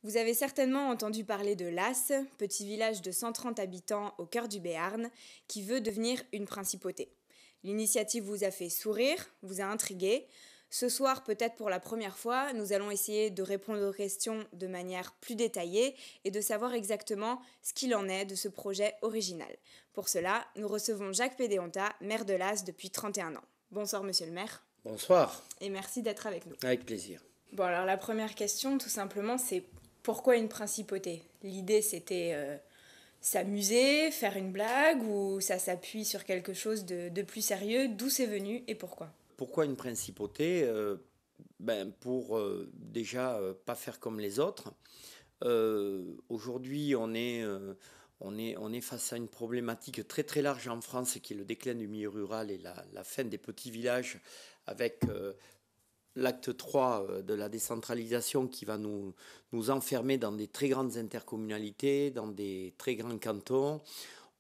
Vous avez certainement entendu parler de Las, petit village de 130 habitants au cœur du Béarn, qui veut devenir une principauté. L'initiative vous a fait sourire, vous a intrigué. Ce soir, peut-être pour la première fois, nous allons essayer de répondre aux questions de manière plus détaillée et de savoir exactement ce qu'il en est de ce projet original. Pour cela, nous recevons Jacques Pédéonta, maire de Las depuis 31 ans. Bonsoir monsieur le maire. Bonsoir. Et merci d'être avec nous. Avec plaisir. Bon, alors la première question, tout simplement, c'est pourquoi une principauté? L'idée, c'était s'amuser, faire une blague, ou ça s'appuie sur quelque chose de plus sérieux? D'où c'est venu et pourquoi? Pourquoi une principauté? Pour déjà pas faire comme les autres. Aujourd'hui, on est face à une problématique très très large en France qui est le déclin du milieu rural et la fin des petits villages avec l'acte 3 de la décentralisation qui va nous enfermer dans des très grandes intercommunalités, dans des très grands cantons.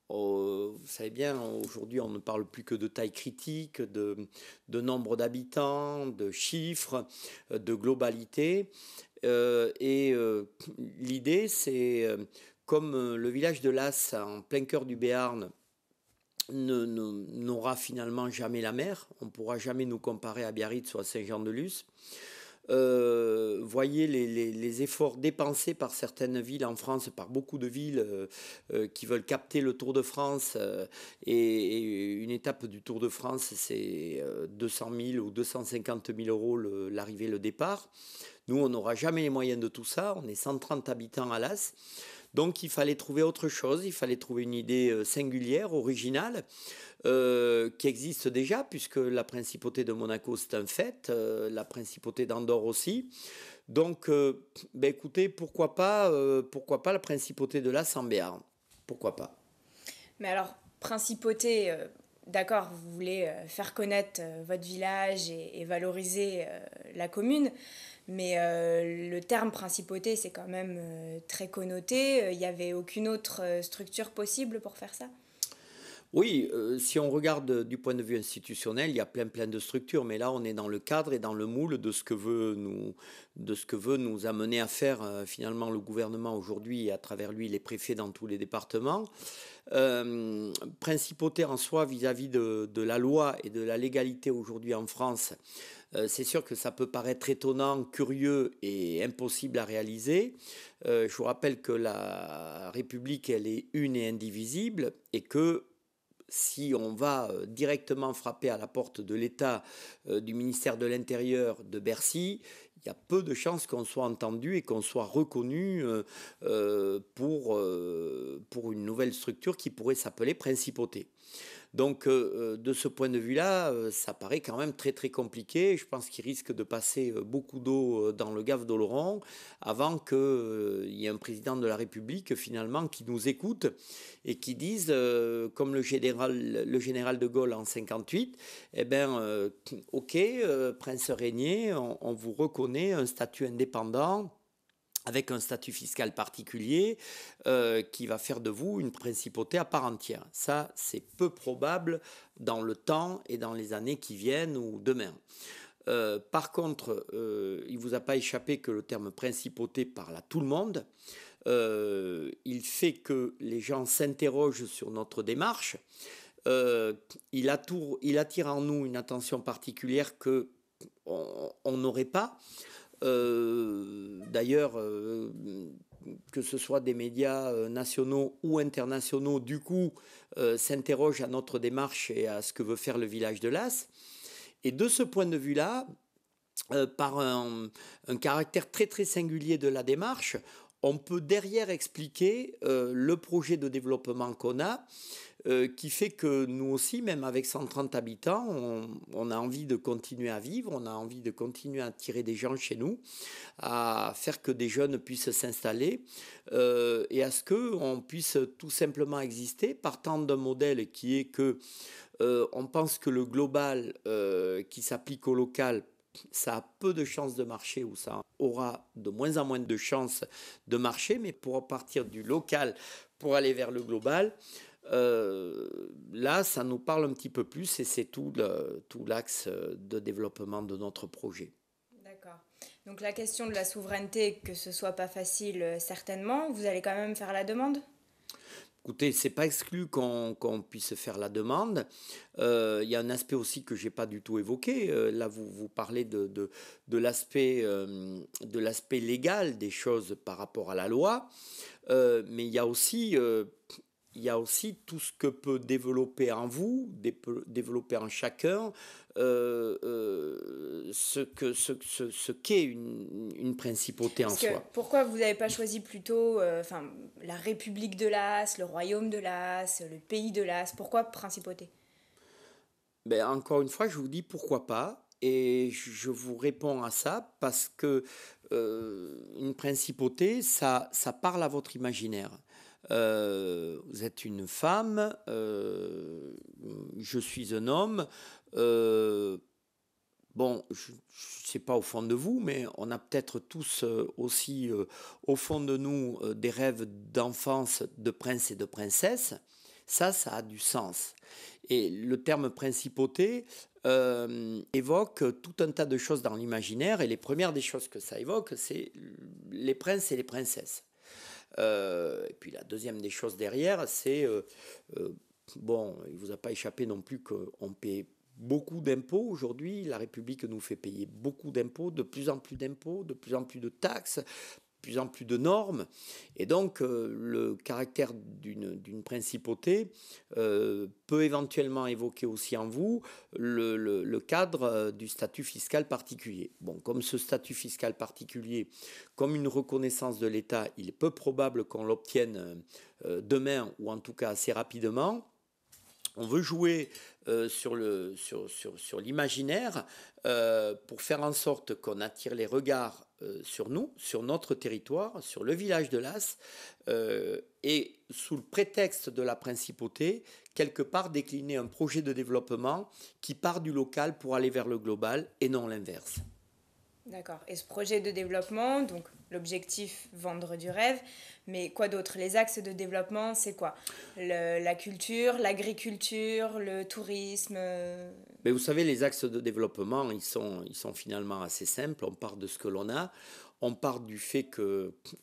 Vous savez bien, aujourd'hui, on ne parle plus que de taille critique, de nombre d'habitants, de chiffres, de globalité. L'idée, c'est comme le village de Las, en plein cœur du Béarn, n'aura finalement jamais la mer. On ne pourra jamais nous comparer à Biarritz ou à Saint-Jean-de-Luz. Voyez les efforts dépensés par certaines villes en France, par beaucoup de villes qui veulent capter le Tour de France. Et une étape du Tour de France, c'est 200 000 ou 250 000 euros l'arrivée, le départ. Nous, on n'aura jamais les moyens de tout ça. On est 130 habitants à Las. Donc il fallait trouver autre chose, il fallait trouver une idée singulière, originale, qui existe déjà, puisque la principauté de Monaco c'est un fait, la principauté d'Andorre aussi. Donc écoutez, pourquoi pas la principauté de la Béarn? Pourquoi pas? Mais alors, principauté, d'accord, vous voulez faire connaître votre village et valoriser la commune, mais le terme principauté, c'est quand même très connoté. Il n'y avait aucune autre structure possible pour faire ça? Oui, si on regarde du point de vue institutionnel, il y a plein de structures, mais là on est dans le cadre et dans le moule de ce que veut nous amener à faire finalement le gouvernement aujourd'hui et à travers lui les préfets dans tous les départements. Principauté en soi vis-à-vis de la loi et de la légalité aujourd'hui en France, c'est sûr que ça peut paraître étonnant, curieux et impossible à réaliser. Je vous rappelle que la République, elle est une et indivisible et que si on va directement frapper à la porte de l'État, du ministère de l'Intérieur, de Bercy, il y a peu de chances qu'on soit entendu et qu'on soit reconnu pour une nouvelle structure qui pourrait s'appeler Principauté. Donc de ce point de vue-là, ça paraît quand même très très compliqué. Je pense qu'il risque de passer beaucoup d'eau dans le gave d'Oloron avant qu'il y ait un président de la République finalement qui nous écoute et qui dise, comme le général de Gaulle en 58, eh ben ok, Prince Régnier, on vous reconnaît un statut indépendant avec un statut fiscal particulier qui va faire de vous une principauté à part entière. Ça, c'est peu probable dans le temps et dans les années qui viennent ou demain. Par contre, il ne vous a pas échappé que le terme principauté parle à tout le monde. Il fait que les gens s'interrogent sur notre démarche. Il attire en nous une attention particulière que on n'aurait pas. D'ailleurs, que ce soit des médias nationaux ou internationaux, du coup, s'interrogent à notre démarche et à ce que veut faire le village de Las. Et de ce point de vue-là, par un caractère très très singulier de la démarche, on peut derrière expliquer le projet de développement qu'on a, qui fait que nous aussi, même avec 130 habitants, on a envie de continuer à vivre, on a envie de continuer à attirer des gens chez nous, à faire que des jeunes puissent s'installer et à ce qu'on puisse tout simplement exister partant d'un modèle qui est que on pense que le global qui s'applique au local, ça a peu de chances de marcher ou ça aura de moins en moins de chances de marcher, mais pour partir du local pour aller vers le global, là, ça nous parle un petit peu plus et c'est tout l'axe de développement de notre projet. D'accord. Donc la question de la souveraineté, que ce soit pas facile, certainement, vous allez quand même faire la demande? Écoutez, c'est pas exclu qu'on puisse faire la demande. Il y a un aspect aussi que j'ai pas du tout évoqué. Là, vous parlez de l'aspect légal des choses par rapport à la loi. Mais il y a aussi tout ce que peut développer en vous, développer en chacun, ce qu'est une principauté en Parce que soi. pourquoi vous n'avez pas choisi plutôt la République de Las, le Royaume de Las, le pays de Las? Pourquoi principauté? Ben, encore une fois, je vous dis pourquoi pas. Et je vous réponds à ça parce que une principauté, ça parle à votre imaginaire. Vous êtes une femme, je suis un homme. euh, Bon, je ne sais pas au fond de vous, mais on a peut-être tous aussi au fond de nous des rêves d'enfance de prince et de princesse. Ça a du sens. Et le terme principauté évoque tout un tas de choses dans l'imaginaire, et les premières des choses que ça évoque, c'est les princes et les princesses. Et puis la deuxième des choses derrière, c'est, euh, bon, il ne vous a pas échappé non plus qu'on paie beaucoup d'impôts aujourd'hui. La République nous fait payer beaucoup d'impôts, de plus en plus d'impôts, de plus en plus de taxes, de plus en plus de normes. Et donc, le caractère d'une principauté peut éventuellement évoquer aussi en vous le cadre du statut fiscal particulier. Bon, comme ce statut fiscal particulier, comme une reconnaissance de l'État, il est peu probable qu'on l'obtienne demain ou en tout cas assez rapidement. On veut jouer sur l'imaginaire pour faire en sorte qu'on attire les regards sur nous, sur notre territoire, sur le village de Las, et sous le prétexte de la principauté, quelque part décliner un projet de développement qui part du local pour aller vers le global et non l'inverse. D'accord. Et ce projet de développement, donc l'objectif, vendre du rêve, mais quoi d'autre? Les axes de développement, c'est quoi? La culture, l'agriculture, le tourisme Mais vous savez, les axes de développement, ils sont finalement assez simples. On part de ce que l'on a. On part du fait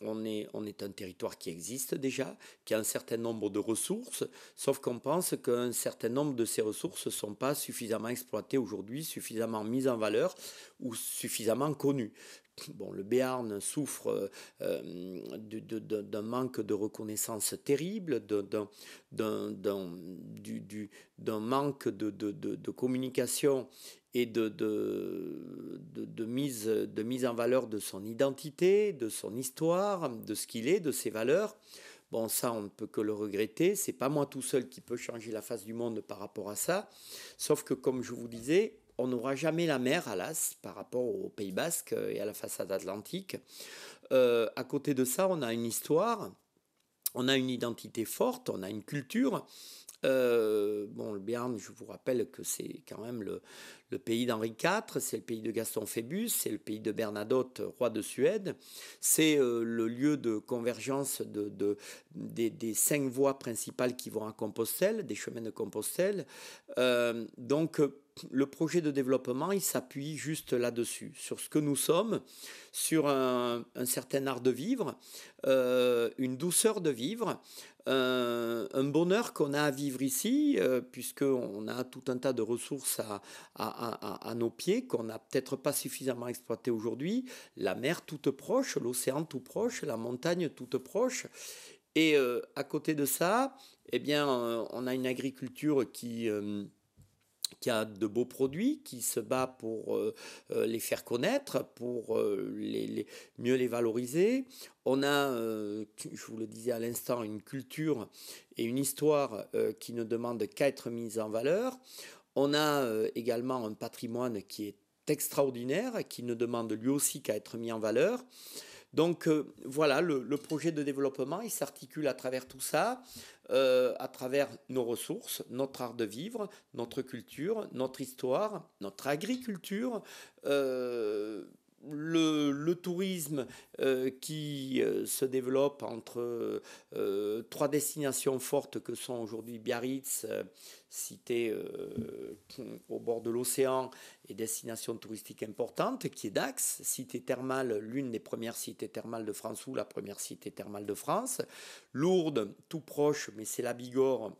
on est un territoire qui existe déjà, qui a un certain nombre de ressources, sauf qu'on pense qu'un certain nombre de ces ressources ne sont pas suffisamment exploitées aujourd'hui, suffisamment mises en valeur ou suffisamment connues. Bon, le Béarn souffre d'un manque de reconnaissance terrible, d'un manque de communication et de mise en valeur de son identité, de son histoire, de ce qu'il est, de ses valeurs. Bon, ça, on ne peut que le regretter. C'est pas moi tout seul qui peut changer la face du monde par rapport à ça. Sauf que, comme je vous disais, on n'aura jamais la mer à Las par rapport au Pays Basque et à la façade atlantique. À côté de ça, on a une histoire, on a une identité forte, on a une culture. Bon, le Béarn, je vous rappelle que c'est quand même le pays d'Henri IV, c'est le pays de Gaston Phébus, c'est le pays de Bernadotte, roi de Suède. C'est le lieu de convergence des 5 voies principales qui vont à Compostelle, des chemins de Compostelle. Donc, le projet de développement, il s'appuie juste là-dessus, sur ce que nous sommes, sur un certain art de vivre, une douceur de vivre, un bonheur qu'on a à vivre ici, puisqu'on a tout un tas de ressources à nos pieds qu'on n'a peut-être pas suffisamment exploitées aujourd'hui. La mer toute proche, l'océan tout proche, la montagne toute proche. Et à côté de ça, eh bien, on a une agriculture qui a de beaux produits, qui se bat pour les faire connaître, pour mieux les valoriser. On a, je vous le disais à l'instant, une culture et une histoire qui ne demandent qu'à être mises en valeur. On a également un patrimoine qui est extraordinaire, qui ne demande lui aussi qu'à être mis en valeur. Donc voilà, le projet de développement, il s'articule à travers tout ça, à travers nos ressources, notre art de vivre, notre culture, notre histoire, notre agriculture. le tourisme qui se développe entre trois destinations fortes que sont aujourd'hui Biarritz, cité au bord de l'océan et destination touristique importante, qui est Dax, cité thermale, l'une des premières cités thermales de France ou la première cité thermale de France. Lourdes, tout proche, mais c'est la Bigorre,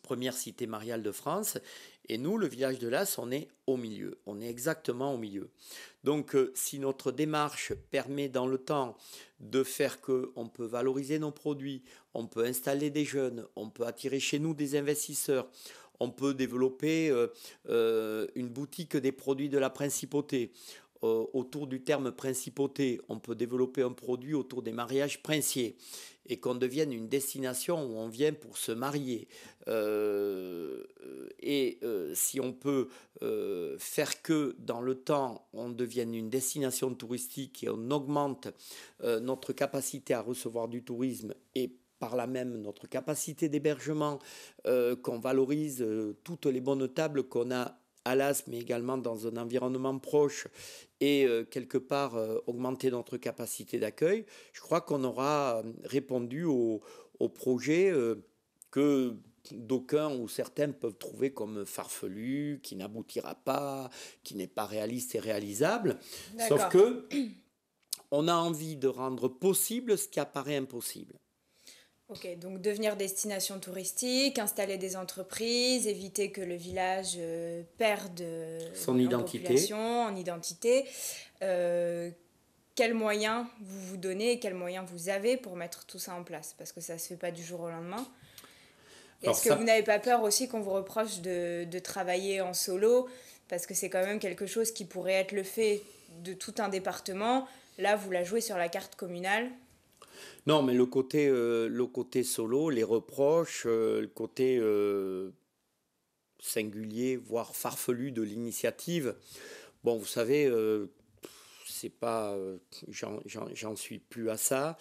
première cité mariale de France. Et nous, le village de Las, on est au milieu. On est exactement au milieu. Donc, si notre démarche permet dans le temps de faire qu'on peut valoriser nos produits, on peut installer des jeunes, on peut attirer chez nous des investisseurs, on peut développer une boutique des produits de la principauté. Autour du terme principauté, on peut développer un produit autour des mariages princiers et qu'on devienne une destination où on vient pour se marier. Si on peut faire que dans le temps, on devienne une destination touristique et on augmente notre capacité à recevoir du tourisme et par là même notre capacité d'hébergement, qu'on valorise toutes les bonnes tables qu'on a à Las, mais également dans un environnement proche et quelque part augmenter notre capacité d'accueil, je crois qu'on aura répondu au projet que d'aucuns ou certains peuvent trouver comme farfelu, qui n'aboutira pas, qui n'est pas réaliste et réalisable. D'accord. Sauf que on a envie de rendre possible ce qui apparaît impossible. Ok, donc devenir destination touristique, installer des entreprises, éviter que le village perde son en identité. population, en identité. Quels moyens vous vous donnez et quels moyens vous avez pour mettre tout ça en place? Parce que ça ne se fait pas du jour au lendemain. Est-ce que vous n'avez pas peur aussi qu'on vous reproche de travailler en solo? Parce que c'est quand même quelque chose qui pourrait être le fait de tout un département. Là, vous la jouez sur la carte communale. Non, mais le côté solo, les reproches, le côté singulier, voire farfelu de l'initiative. Bon, vous savez, c'est pas, j'en suis plus à ça.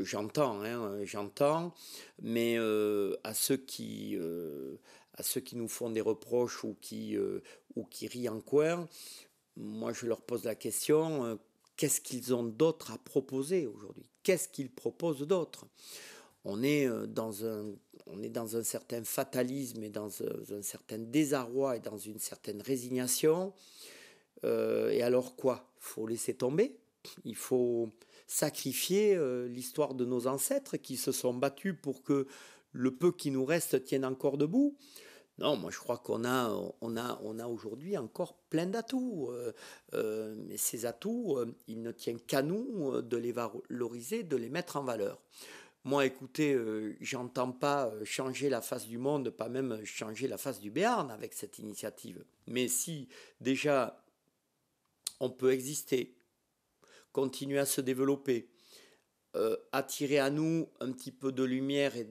J'entends, mais à ceux qui nous font des reproches ou qui rient en coin, moi je leur pose la question. Qu'est-ce qu'ils ont d'autre à proposer aujourd'hui? Qu'est-ce qu'ils proposent d'autre? On est dans un certain fatalisme et dans un certain désarroi et dans une certaine résignation. Et alors quoi? Il faut laisser tomber. Il faut sacrifier l'histoire de nos ancêtres qui se sont battus pour que le peu qui nous reste tienne encore debout. Non, moi je crois qu'on a aujourd'hui encore plein d'atouts. Mais ces atouts, il ne tient qu'à nous de les valoriser, de les mettre en valeur. Moi, écoutez, j'entends pas changer la face du monde, pas même changer la face du Béarn avec cette initiative. Mais si déjà on peut exister, continuer à se développer, attirer à nous un petit peu de lumière et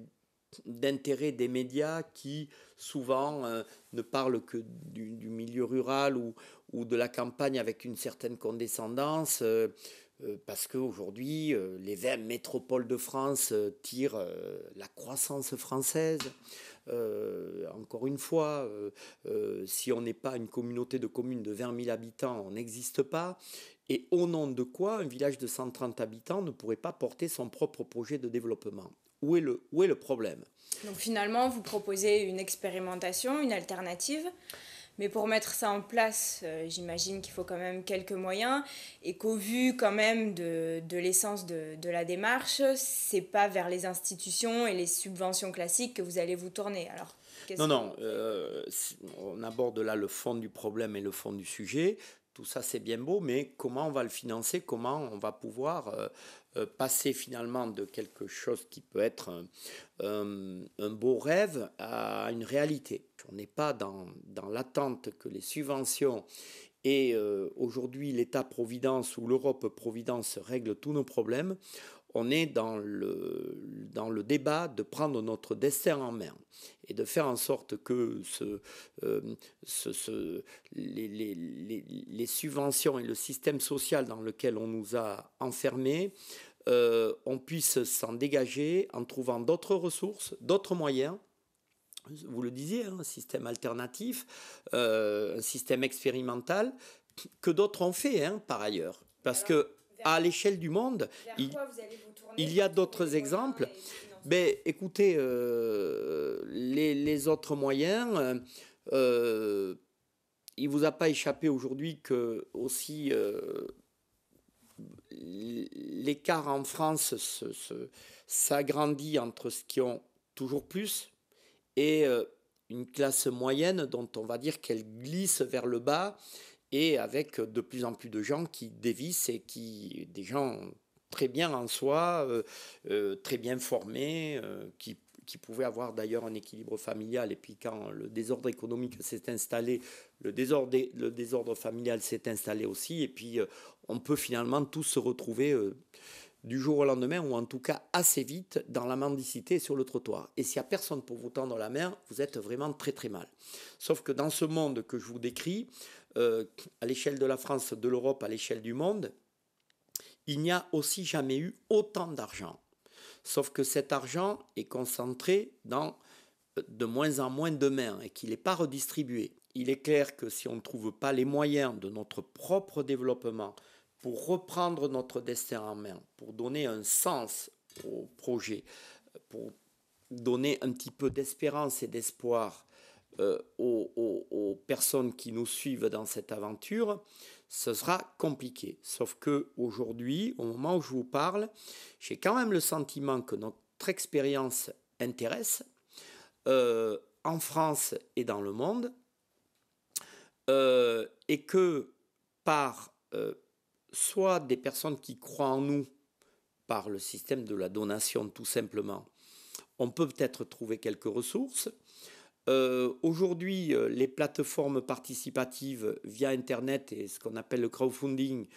d'intérêt des médias qui souvent ne parlent que du milieu rural ou de la campagne avec une certaine condescendance parce qu'aujourd'hui les 20 métropoles de France tirent la croissance française. Encore une fois, si on n'est pas une communauté de communes de 20 000 habitants, on n'existe pas. Et au nom de quoi un village de 130 habitants ne pourrait pas porter son propre projet de développement? Où est le problème? Donc finalement, vous proposez une expérimentation, une alternative. Mais pour mettre ça en place, j'imagine qu'il faut quand même quelques moyens et qu'au vu quand même de l'essence de la démarche, c'est pas vers les institutions et les subventions classiques que vous allez vous tourner. Alors, on aborde là le fond du problème et le fond du sujet. Tout ça, c'est bien beau, mais comment on va le financer? Comment on va pouvoir passer finalement de quelque chose qui peut être un beau rêve à une réalité? On n'est pas dans l'attente que les subventions et aujourd'hui l'État-providence ou l'Europe-providence règlent tous nos problèmes. On est dans le débat de prendre notre destin en main et de faire en sorte que les subventions et le système social dans lequel on nous a enfermés, on puisse s'en dégager en trouvant d'autres ressources, d'autres moyens. Vous le disiez, un système alternatif, un système expérimental que d'autres ont fait, hein, par ailleurs. Parce que à l'échelle du monde, il y a d'autres exemples. Ben, écoutez, les autres moyens, il ne vous a pas échappé aujourd'hui que aussi l'écart en France s'agrandit entre ceux qui ont toujours plus et une classe moyenne dont on va dire qu'elle glisse vers le bas et avec de plus en plus de gens qui dévissent et des gens très bien en soi, très bien formés, qui pouvaient avoir d'ailleurs un équilibre familial. Et puis quand le désordre économique s'est installé, le désordre familial s'est installé aussi. Et puis on peut finalement tous se retrouver du jour au lendemain, ou en tout cas assez vite, dans la mendicité sur le trottoir. Et s'il n'y a personne pour vous tendre la main, vous êtes vraiment très très mal. Sauf que dans ce monde que je vous décris, à l'échelle de la France, de l'Europe, à l'échelle du monde, il n'y a aussi jamais eu autant d'argent. Sauf que cet argent est concentré dans de moins en moins de mains et qu'il n'est pas redistribué. Il est clair que si on ne trouve pas les moyens de notre propre développement pour reprendre notre destin en main, pour donner un sens au projet, pour donner un petit peu d'espérance et d'espoir aux personnes qui nous suivent dans cette aventure, ce sera compliqué. Sauf qu'aujourd'hui, au moment où je vous parle, j'ai quand même le sentiment que notre expérience intéresse en France et dans le monde, et que par soit des personnes qui croient en nous par le système de la donation tout simplement, on peut peut-être trouver quelques ressources. Aujourd'hui, les plateformes participatives via Internet et ce qu'on appelle le crowdfunding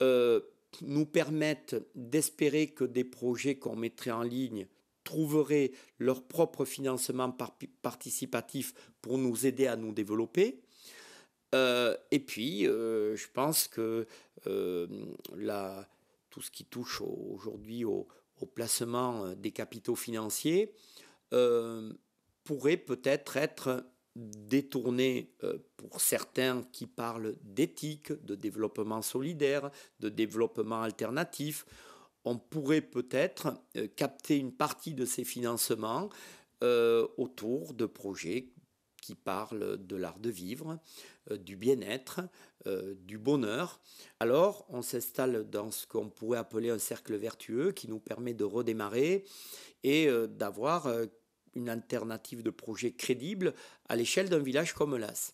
nous permettent d'espérer que des projets qu'on mettrait en ligne trouveraient leur propre financement participatif pour nous aider à nous développer. Et puis, je pense que tout ce qui touche aujourd'hui au placement des capitaux financiers pourrait peut-être être détourné pour certains qui parlent d'éthique, de développement solidaire, de développement alternatif. On pourrait peut-être capter une partie de ces financements autour de projets qui parlent de l'art de vivre, du bien-être, du bonheur. Alors, on s'installe dans ce qu'on pourrait appeler un cercle vertueux qui nous permet de redémarrer et d'avoir une alternative de projet crédible à l'échelle d'un village comme Las.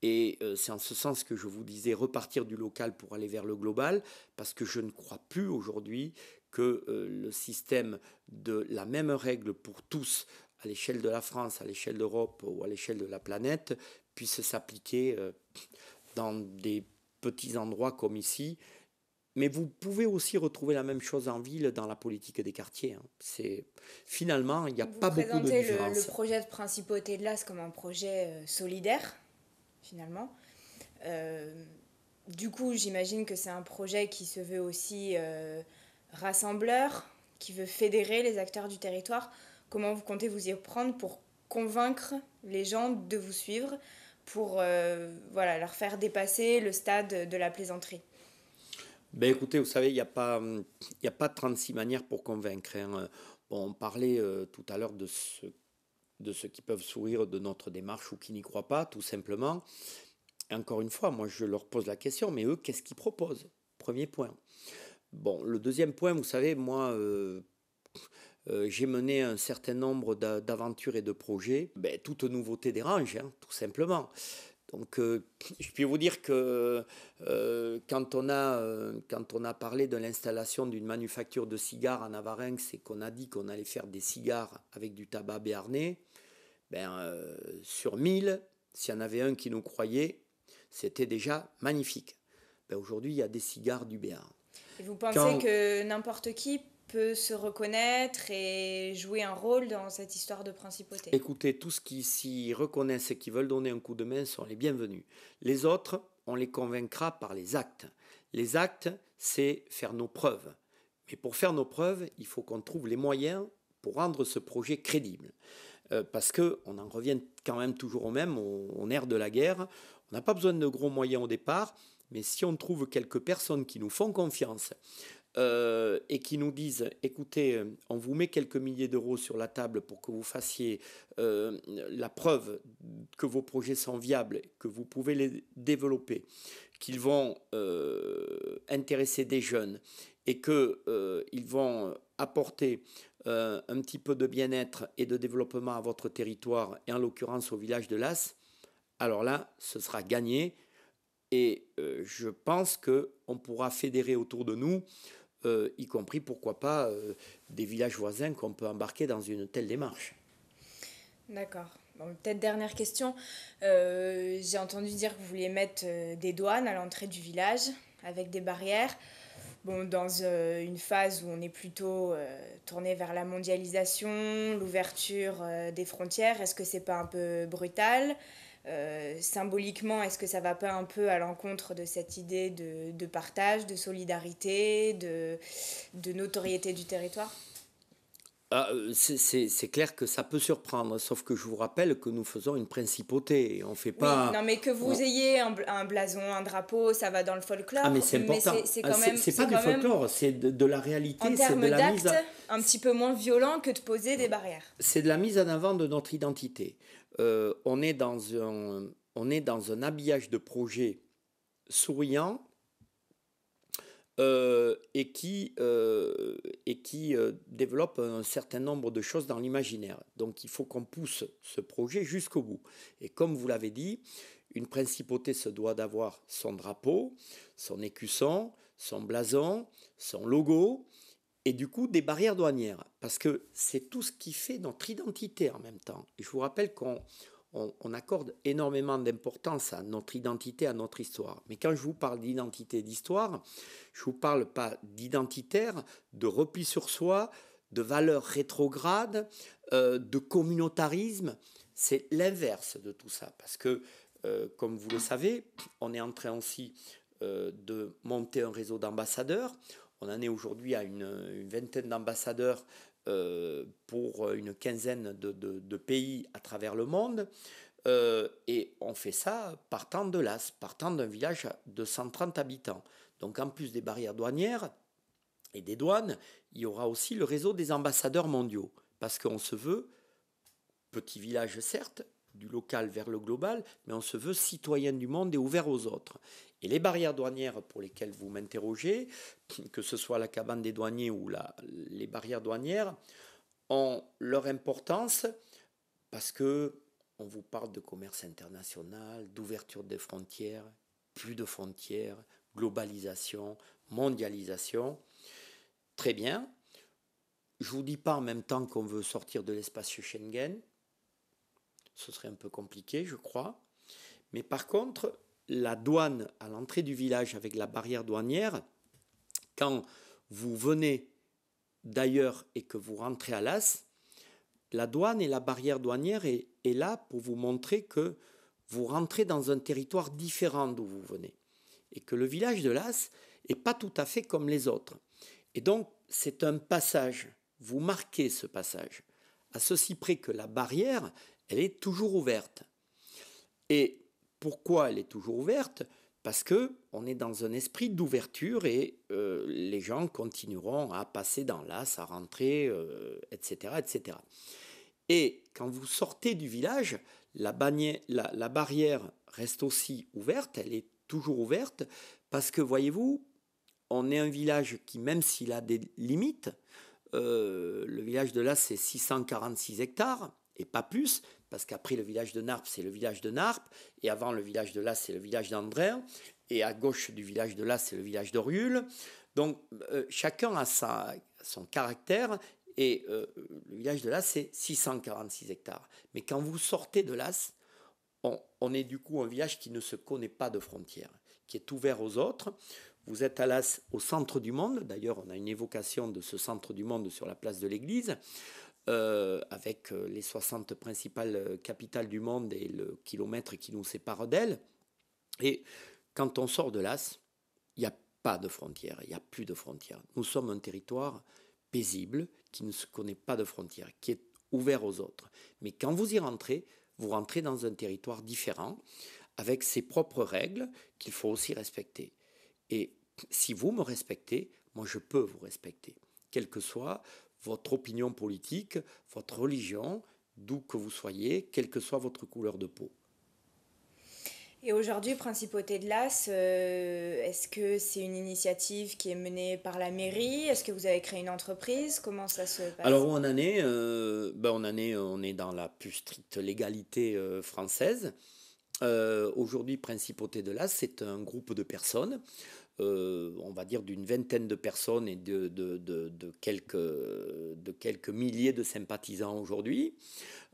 Et c'est en ce sens que je vous disais repartir du local pour aller vers le global, parce que je ne crois plus aujourd'hui que le système de la même règle pour tous, à l'échelle de la France, à l'échelle d'Europe ou à l'échelle de la planète, puisse s'appliquer dans des petits endroits comme ici. Mais vous pouvez aussi retrouver la même chose en ville dans la politique des quartiers. Finalement, il n'y a pas beaucoup de différence. Vous présentez le projet de principauté de Las comme un projet solidaire, finalement. Du coup, j'imagine que c'est un projet qui se veut aussi rassembleur, qui veut fédérer les acteurs du territoire. Comment vous comptez vous y prendre pour convaincre les gens de vous suivre, pour leur faire dépasser le stade de la plaisanterie? Ben écoutez, vous savez, il n'y a pas 36 manières pour convaincre. Hein. Bon, on parlait tout à l'heure de ceux qui peuvent sourire de notre démarche ou qui n'y croient pas, tout simplement. Et encore une fois, moi je leur pose la question, mais eux, qu'est-ce qu'ils proposent? Premier point. Bon, le deuxième point, vous savez, moi, j'ai mené un certain nombre d'aventures et de projets. Ben, toute nouveauté dérange, hein, tout simplement. Donc, je peux vous dire que quand on a parlé de l'installation d'une manufacture de cigares à Navarinx et qu'on a dit qu'on allait faire des cigares avec du tabac béarnais, sur 1000, s'il y en avait un qui nous croyait, c'était déjà magnifique. Ben, aujourd'hui, il y a des cigares du Béarn. Et vous pensez que n'importe qui peut se reconnaître et jouer un rôle dans cette histoire de principauté? Écoutez, tous qui s'y reconnaissent et qui veulent donner un coup de main sont les bienvenus. Les autres, on les convaincra par les actes. Les actes, c'est faire nos preuves. Mais pour faire nos preuves, il faut qu'on trouve les moyens pour rendre ce projet crédible. Parce qu'on en revient quand même toujours au même, au nerf de la guerre. On n'a pas besoin de gros moyens au départ, Mais si on trouve quelques personnes qui nous font confiance et qui nous disent, écoutez, on vous met quelques milliers d'euros sur la table pour que vous fassiez la preuve que vos projets sont viables, que vous pouvez les développer, qu'ils vont intéresser des jeunes et qu'ils vont apporter un petit peu de bien-être et de développement à votre territoire, et en l'occurrence au village de Las, alors là, ce sera gagné. Et je pense qu'on pourra fédérer autour de nous, y compris, pourquoi pas, des villages voisins qu'on peut embarquer dans une telle démarche. D'accord. Bon, peut-être dernière question. J'ai entendu dire que vous vouliez mettre des douanes à l'entrée du village avec des barrières. Bon, dans une phase où on est plutôt tourné vers la mondialisation, l'ouverture des frontières, est-ce que c'est pas un peu brutal? Symboliquement, est-ce que ça va pas un peu à l'encontre de cette idée de partage, de solidarité, de notoriété du territoire? C'est clair que ça peut surprendre, sauf que je vous rappelle que nous faisons une principauté. Et on fait Oui, pas. non, mais que vous on- ayez un blason, un drapeau, ça va dans le Ah, mais folklore, c'est mais important. c'est quand même, C'est pas c'est du quand même, folklore, c'est de la en réalité, c'est de termes la mise. d'actes, un petit peu moins violent que de poser des barrières. C'est de la mise en avant de notre identité. On est dans un habillage de projet souriant et qui développe un certain nombre de choses dans l'imaginaire. Donc il faut qu'on pousse ce projet jusqu'au bout. Et comme vous l'avez dit, une principauté se doit d'avoir son drapeau, son écusson, son blason, son logo, et du coup des barrières douanières, parce que c'est tout ce qui fait notre identité en même temps. Et je vous rappelle qu'on accorde énormément d'importance à notre identité, à notre histoire. Mais quand je vous parle d'identité et d'histoire, je ne vous parle pas d'identitaire, de repli sur soi, de valeurs rétrogrades, de communautarisme. C'est l'inverse de tout ça, parce que, comme vous le savez, on est en train aussi de monter un réseau d'ambassadeurs. On en est aujourd'hui à une vingtaine d'ambassadeurs pour une quinzaine de pays à travers le monde. Et on fait ça partant de Las, partant d'un village de 130 habitants. Donc en plus des barrières douanières et des douanes, il y aura aussi le réseau des ambassadeurs mondiaux. Parce qu'on se veut, petit village certes, du local vers le global, mais on se veut citoyen du monde et ouvert aux autres. Et les barrières douanières pour lesquelles vous m'interrogez, que ce soit la cabane des douaniers ou les barrières douanières, ont leur importance parce que on vous parle de commerce international, d'ouverture des frontières, plus de frontières, globalisation, mondialisation. Très bien. Je ne vous dis pas en même temps qu'on veut sortir de l'espace Schengen. Ce serait un peu compliqué, je crois. Mais par contre, la douane à l'entrée du village avec la barrière douanière, quand vous venez d'ailleurs et que vous rentrez à Las, la douane et la barrière douanière est là pour vous montrer que vous rentrez dans un territoire différent d'où vous venez. Et que le village de Las n'est pas tout à fait comme les autres. Et donc, c'est un passage. Vous marquez ce passage. À ceci près que la barrière, elle est toujours ouverte. Et pourquoi elle est toujours ouverte? Parce qu'on est dans un esprit d'ouverture et les gens continueront à passer dans l'as, à rentrer, etc., etc. Et quand vous sortez du village, la barrière reste aussi ouverte, elle est toujours ouverte, parce que voyez-vous, on est un village qui, même s'il a des limites, le village de là, c'est 646 hectares, et pas plus, parce qu'après le village de Narp, c'est le village de Narp, et avant le village de là, c'est le village d'Andrin, et à gauche du village de là, c'est le village d'Oriul. Donc, chacun a son caractère, et le village de Las, c'est 646 hectares. Mais quand vous sortez de Las, on est du coup un village qui ne se connaît pas de frontières, qui est ouvert aux autres. Vous êtes à Las, au centre du monde. D'ailleurs, on a une évocation de ce centre du monde sur la place de l'église, avec les 60 principales capitales du monde et le kilomètre qui nous sépare d'elles. Et quand on sort de Las, il n'y a pas de frontières, il n'y a plus de frontières. Nous sommes un territoire paisible, qui ne se connaît pas de frontières, qui est ouvert aux autres. Mais quand vous y rentrez, vous rentrez dans un territoire différent, avec ses propres règles qu'il faut aussi respecter. Et si vous me respectez, moi je peux vous respecter, quelle que soit votre opinion politique, votre religion, d'où que vous soyez, quelle que soit votre couleur de peau. Et aujourd'hui, Principauté de Las, est-ce que c'est une initiative qui est menée par la mairie? Est-ce que vous avez créé une entreprise? Comment ça se Alors passe? où on est dans la plus stricte légalité française. Aujourd'hui, Principauté de Las, c'est un groupe de personnes, on va dire d'une vingtaine de personnes et de quelques milliers de sympathisants aujourd'hui.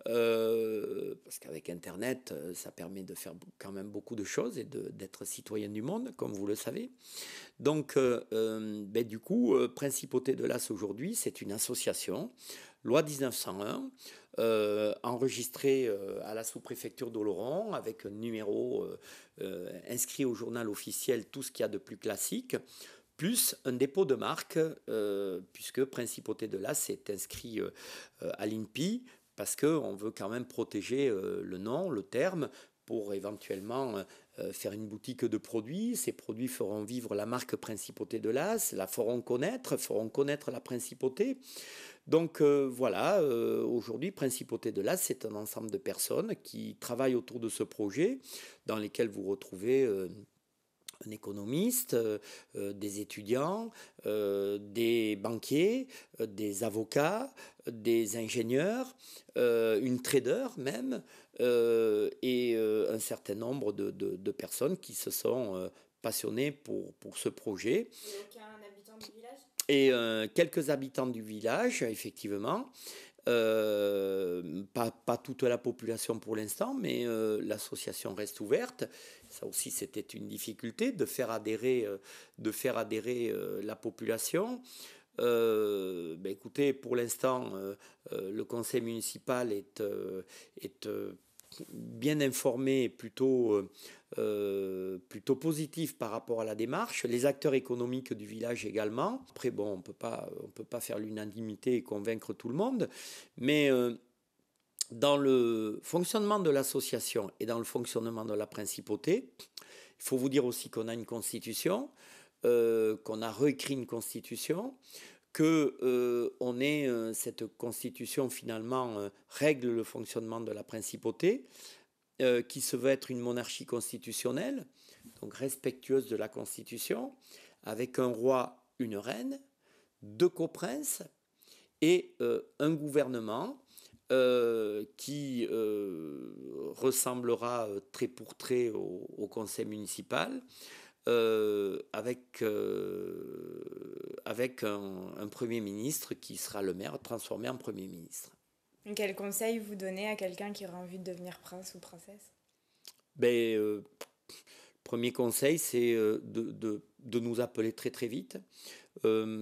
Parce qu'avec Internet, ça permet de faire quand même beaucoup de choses et d'être citoyen du monde, comme vous le savez. Donc, du coup, Principauté de Las aujourd'hui, c'est une association, loi 1901, enregistrée à la sous-préfecture d'Oloron, avec un numéro inscrit au journal officiel, tout ce qu'il y a de plus classique, plus un dépôt de marque, puisque Principauté de Las est inscrit à l'INPI, parce qu'on veut quand même protéger le nom, le terme, pour éventuellement faire une boutique de produits. Ces produits feront vivre la marque Principauté de Las, la feront connaître la Principauté. Donc voilà, aujourd'hui, Principauté de Las, c'est un ensemble de personnes qui travaillent autour de ce projet, dans lesquels vous retrouvez un économiste, des étudiants, des banquiers, des avocats, des ingénieurs, une trader même, et un certain nombre de personnes qui se sont passionnées pour ce projet. Et aucun habitant du village? Et quelques habitants du village, effectivement. Pas toute la population pour l'instant, mais l'association reste ouverte. Ça aussi, c'était une difficulté de faire adhérer la population. Écoutez, pour l'instant, le conseil municipal est bien informé et plutôt positif par rapport à la démarche. Les acteurs économiques du village également. Après, bon, on peut pas faire l'unanimité et convaincre tout le monde, mais dans le fonctionnement de l'association et dans le fonctionnement de la principauté, il faut vous dire aussi qu'on a une constitution, qu'on a réécrit une constitution, que cette constitution finalement règle le fonctionnement de la principauté, qui se veut être une monarchie constitutionnelle, donc respectueuse de la Constitution, avec un roi, une reine, deux coprinces et un gouvernement qui ressemblera trait pour trait au conseil municipal, avec un Premier ministre qui sera le maire transformé en Premier ministre. Quel conseil vous donnez à quelqu'un qui aurait envie de devenir prince ou princesse? Premier conseil, c'est de nous appeler très très vite.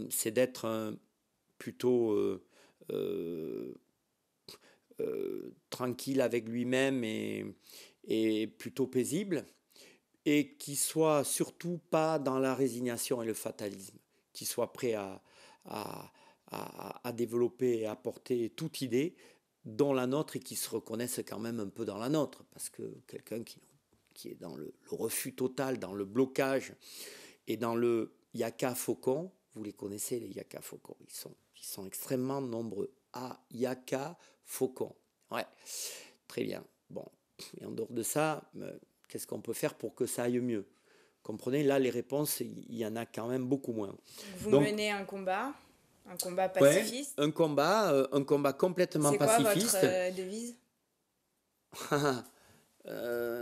C'est d'être plutôt tranquille avec lui-même et plutôt paisible. Et qui soit surtout pas dans la résignation et le fatalisme, qui soit prêt à développer et à porter toute idée, dont la nôtre, et qui se reconnaisse quand même un peu dans la nôtre, parce que quelqu'un qui est dans le refus total, dans le blocage et dans le yaka faucon, vous les connaissez les yaka faucons, ils sont extrêmement nombreux. Yaka faucon, ouais, très bien. Bon, et en dehors de ça, qu'est-ce qu'on peut faire pour que ça aille mieux? Comprenez, là, les réponses, il y en a quand même beaucoup moins. Vous menez un combat pacifiste? Ouais, un combat complètement pacifiste. C'est quoi votre devise?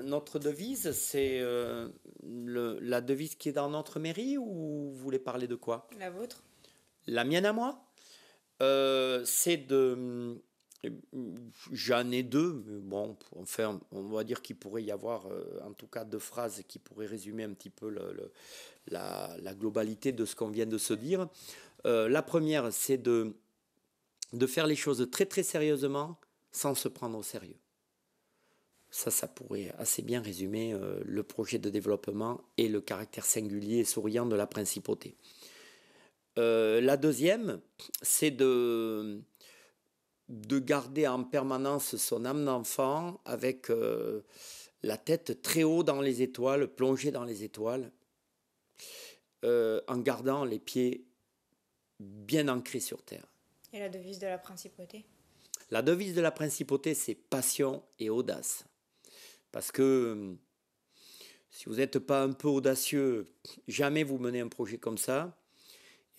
Notre devise, c'est la devise qui est dans notre mairie, ou vous voulez parler de quoi? La vôtre? La mienne à moi, c'est de... J'en ai deux, mais bon, enfin, on va dire qu'il pourrait y avoir en tout cas deux phrases qui pourraient résumer un petit peu la globalité de ce qu'on vient de se dire. La première, c'est de faire les choses très très sérieusement sans se prendre au sérieux. Ça pourrait assez bien résumer le projet de développement et le caractère singulier et souriant de la principauté. La deuxième, c'est de garder en permanence son âme d'enfant avec la tête très haut dans les étoiles, plongée dans les étoiles, en gardant les pieds bien ancrés sur terre. Et la devise de la principauté? La devise de la principauté, c'est passion et audace. Parce que si vous n'êtes pas un peu audacieux, jamais vous menez un projet comme ça.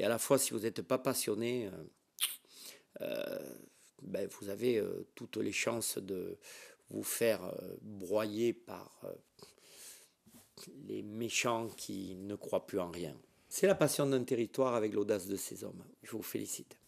Et à la fois, si vous n'êtes pas passionné, vous avez toutes les chances de vous faire broyer par les méchants qui ne croient plus en rien. C'est la passion d'un territoire avec l'audace de ces hommes. Je vous félicite.